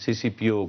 CCPO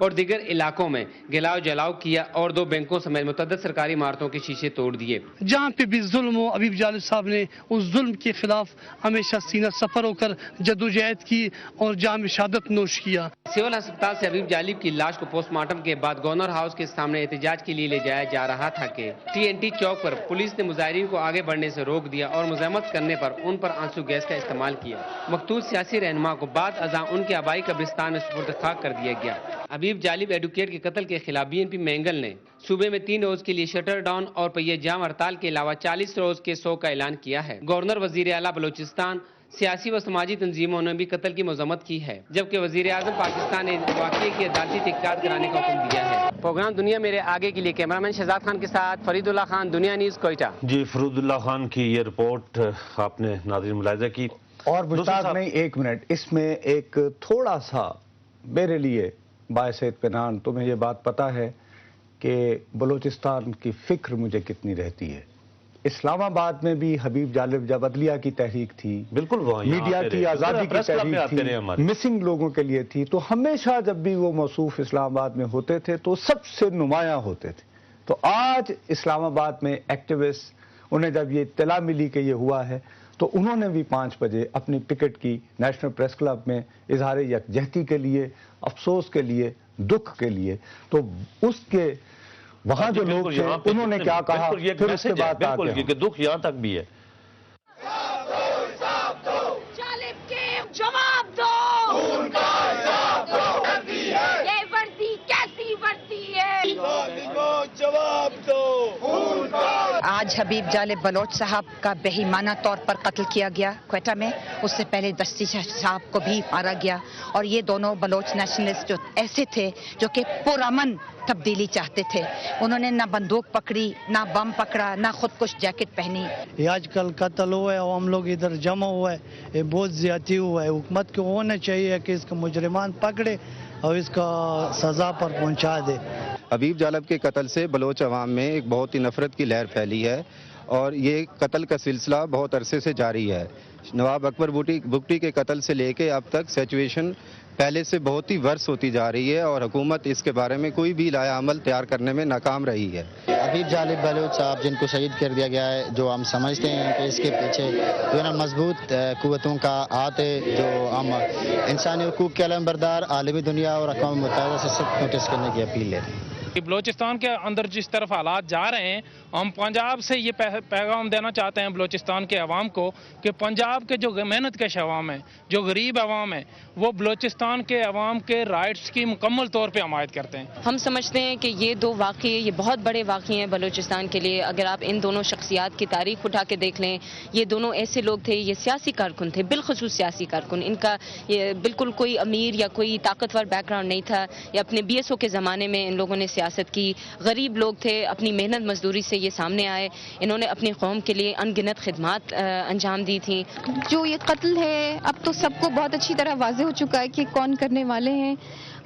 اور دیگر علاقوں میں گلاؤ جلاؤ کیا اور 2 بینکوں سمیت متعدد سرکاری عمارتوں کے شیشے توڑ دیے۔ جہاں پہ بھی ظلم ہو، حبیب جالب صاحب نے اس ظلم کے خلاف ہمیشہ سینہ سفر ہو کر جدوجہد کی اور جام شہادت نوش کیا۔ سول ہسپتال سے حبیب جالب کی لاش کو پوسٹ مارٹم کے بعد گورنر ہاؤس کے سامنے احتجاج کے لیے لے جایا جا رہا تھا کہ TNT چوک پر پولیس نے مظاہرین کو آگے بڑھنے سے روک دیا اور مزاحمت کرنے پر ان پر آنسو گیس کا استعمال کیا۔ مقتول سیاسی رہنما کو بعد ازاں ان کے آبائی قبرستان میں سپرد خاک کر دیا گیا۔ حبیب جالب ایڈوکیٹ کے قتل کے خلاف BNP مینگل نے صوبے میں 3 روز کے لیے شٹر ڈاؤن اور پہیے جام ہڑتال کے علاوہ 40 روز کے سوگ کا اعلان کیا ہے۔ گورنر وزیر اعلیٰ بلوچستان، سیاسی و سماجی تنظیموں نے بھی قتل کی مذمت کی ہے، جبکہ وزیر اعظم پاکستان نے واقعے کی عدالتی تحقیقات کرانے کا حکم دیا ہے۔ پروگرام دنیا میرے آگے کے لیے کیمرامین شہزاد خان کے ساتھ فرید اللہ خان، دنیا نیوز، کوئٹہ۔ جی، فرید اللہ خان کی یہ رپورٹ آپ نے ناظرین ملاحظہ کی۔ اور مشتاق نہیں، 1 منٹ، اس میں ایک تھوڑا سا میرے لیے باعث اطمینان، تمہیں یہ بات پتہ ہے کہ بلوچستان کی فکر مجھے کتنی رہتی ہے۔ اسلام آباد میں بھی حبیب جالب جب عدلیہ کی تحریک تھی، بالکل میڈیا کی آزادی کی تحریک تھی، مسنگ لوگوں کے لیے تھی، تو ہمیشہ جب بھی وہ موصوف اسلام آباد میں ہوتے تھے تو سب سے نمایاں ہوتے تھے۔ تو آج اسلام آباد میں ایکٹیوسٹ، انہیں جب یہ اطلاع ملی کہ یہ ہوا ہے تو انہوں نے بھی 5 بجے اپنی پکٹ کی نیشنل پریس کلب میں اظہار یکجہتی کے لیے، افسوس کے لیے، دکھ کے لیے۔ تو اس کے وہاں جو لوگ تھے انہوں نے کیا کہا، پھر اس کے بعد بالکل کہ دکھ یہاں تک بھی ہے۔ جالب کے جواب دو، یہ وردی کیسی وردی ہے، جواب دو۔ آج حبیب جالب بلوچ صاحب کا بہیمانہ طور پر قتل کیا گیا کوئٹہ میں، اس سے پہلے دستی صاحب کو بھی مارا گیا، اور یہ دونوں بلوچ نیشنلسٹ جو ایسے تھے جو کہ پرامن تبدیلی چاہتے تھے، انہوں نے نہ بندوق پکڑی، نہ بم پکڑا، نہ خودکش جیکٹ پہنی۔ یہ آج کل قتل ہوا ہے اور ہم لوگ ادھر جمع ہوا ہے، یہ بہت زیادتی ہوا ہے۔ حکومت کو ہونا چاہیے کہ اس کو مجرمان پکڑے اور اس کا سزا پر پہنچا دے۔ حبیب جالب کے قتل سے بلوچ عوام میں ایک بہت ہی نفرت کی لہر پھیلی ہے اور یہ قتل کا سلسلہ بہت عرصے سے جاری ہے۔ نواب اکبر بگٹی کے قتل سے لے کے اب تک سچویشن پہلے سے بہت ہی ورس ہوتی جا رہی ہے اور حکومت اس کے بارے میں کوئی بھی لائحہ عمل تیار کرنے میں ناکام رہی ہے۔ حبیب جالب بلوچ صاحب جن کو شہید کر دیا گیا ہے، جو ہم سمجھتے ہیں کہ اس کے پیچھے جو نا مضبوط قوتوں کا ہاتھ ہے، جو ہم انسانی حقوق کے علمبردار عالمی دنیا اور اقوام متحدہ سے سخت نوٹس کرنے کی اپیل لیتے ہیں۔ بلوچستان کے اندر جس طرف حالات جا رہے ہیں، ہم پنجاب سے یہ پیغام دینا چاہتے ہیں بلوچستان کے عوام کو کہ پنجاب کے جو محنت کش عوام ہیں، جو غریب عوام ہیں، وہ بلوچستان کے عوام کے رائٹس کی مکمل طور پہ حمایت کرتے ہیں۔ ہم سمجھتے ہیں کہ یہ 2 واقعے یہ بہت بڑے واقعے ہیں بلوچستان کے لیے۔ اگر آپ ان دونوں شخصیات کی تاریخ اٹھا کے دیکھ لیں، یہ دونوں ایسے لوگ تھے، یہ سیاسی کارکن تھے، بالخصوص سیاسی کارکن۔ ان کا یہ بالکل کوئی امیر یا کوئی طاقتور بیک گراؤنڈ نہیں تھا، یا اپنے BSO کے زمانے میں ان لوگوں نے سیاست کی۔ غریب لوگ تھے، اپنی محنت مزدوری سے یہ سامنے آئے، انہوں نے اپنی قوم کے لیے ان گنت خدمات انجام دی تھیں۔ جو یہ قتل ہے اب تو سب کو بہت اچھی طرح واضح ہو چکا ہے کہ کون کرنے والے ہیں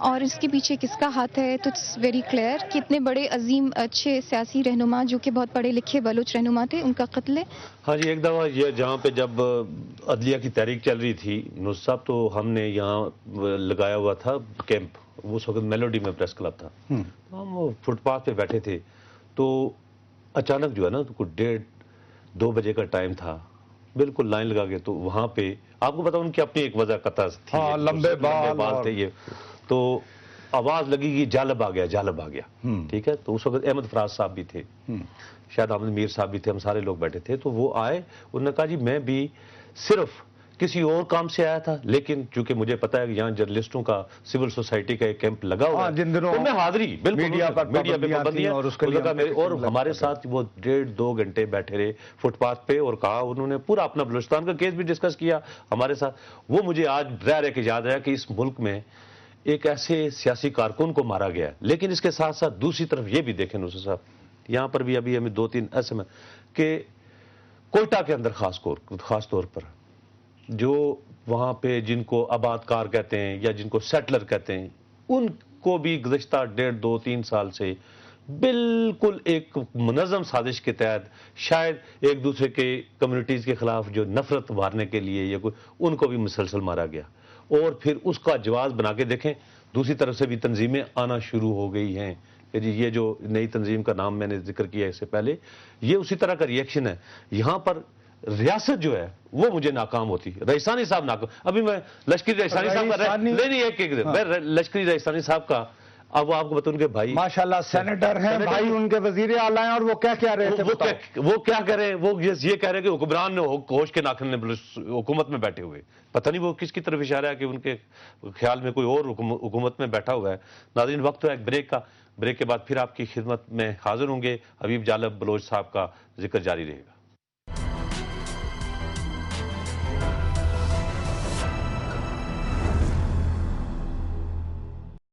اور اس کے پیچھے کس کا ہاتھ ہے، تو اٹس ویری کلیئر کہ اتنے بڑے عظیم اچھے سیاسی رہنما جو کہ بہت پڑھے لکھے بلوچ رہنما تھے، ان کا قتل ہے۔ ہاں جی، ایک دفعہ یہ جہاں پہ جب عدلیہ کی تحریک چل رہی تھی نصر صاحب، تو ہم نے یہاں لگایا ہوا تھا کیمپ، اس وقت میلوڈی میں پریس کلب تھا، ہم فٹ پاتھ پہ بیٹھے تھے، تو اچانک جو ہے نا کوئی 1:30-2 بجے کا ٹائم تھا، بالکل لائن لگا کے، تو وہاں پہ آپ کو پتا ان کی اپنی ایک وجہ قطع تھی، لمبے بال تھے یہ، تو آواز لگی کہ جالب آ گیا، جالب آ گیا، ٹھیک ہے۔ تو اس وقت احمد فراز صاحب بھی تھے، شاید احمد میر صاحب بھی تھے، ہم سارے لوگ بیٹھے تھے، تو وہ آئے، انہوں نے کہا جی میں بھی صرف کسی اور کام سے آیا تھا، لیکن چونکہ مجھے پتا ہے کہ یہاں جرنلسٹوں کا سول سوسائٹی کا ایک کیمپ لگا ہوا ہے، تو میں حاضری بالکل میڈیا پہ پابندی ہے، اور ہمارے ساتھ وہ 1.5-2 گھنٹے بیٹھے رہے فٹ پاتھ پہ، اور کہا انہوں نے پورا اپنا بلوچستان کا کیس بھی ڈسکس کیا ہمارے ساتھ۔ وہ مجھے آج رہ کے یاد آیا کہ اس ملک میں ایک ایسے سیاسی کارکن کو مارا گیا، لیکن اس کے ساتھ ساتھ دوسری طرف یہ بھی دیکھیں نصر صاحب، یہاں پر بھی ابھی ہمیں 2-3 ایسے میں کہ کوئٹہ کے اندر خاص طور پر جو وہاں پہ جن کو آباد کار کہتے ہیں یا جن کو سیٹلر کہتے ہیں، ان کو بھی گزشتہ 1.5-2-3 سال سے بالکل ایک منظم سازش کے تحت شاید ایک دوسرے کے کمیونٹیز کے خلاف جو نفرت ابھارنے کے لیے یا کوئی، ان کو بھی مسلسل مارا گیا، اور پھر اس کا جواز بنا کے دیکھیں دوسری طرف سے بھی تنظیمیں آنا شروع ہو گئی ہیں کہ جی یہ جو نئی تنظیم کا نام میں نے ذکر کیا اس سے پہلے، یہ اسی طرح کا ریئیکشن ہے. یہاں پر ریاست جو ہے وہ مجھے ناکام ہوتی، رئیسانی صاحب ناکام. ابھی میں لشکری رئیسانی صاحب کا میں لشکری رئیسانی صاحب کا اب وہ آپ کو بتاؤں ان کے بھائی ماشاءاللہ سینیٹر ہیں، بھائی ان کے وزیر اعلیٰ ہیں، اور وہ کیا کہہ رہے تھے؟ وہ کیا کہہ رہے ہیں؟ وہ یہ کہہ رہے ہیں کہ حکمران نے ہوش کے ناخن حکومت میں بیٹھے ہوئے. پتہ نہیں وہ کس کی طرف اشارہ ہے کہ ان کے خیال میں کوئی اور حکومت میں بیٹھا ہوا ہے. ناظرین وقت ہے ایک بریک کا، بریک کے بعد پھر آپ کی خدمت میں حاضر ہوں گے. حبیب جالب بلوچ صاحب کا ذکر جاری رہے گا.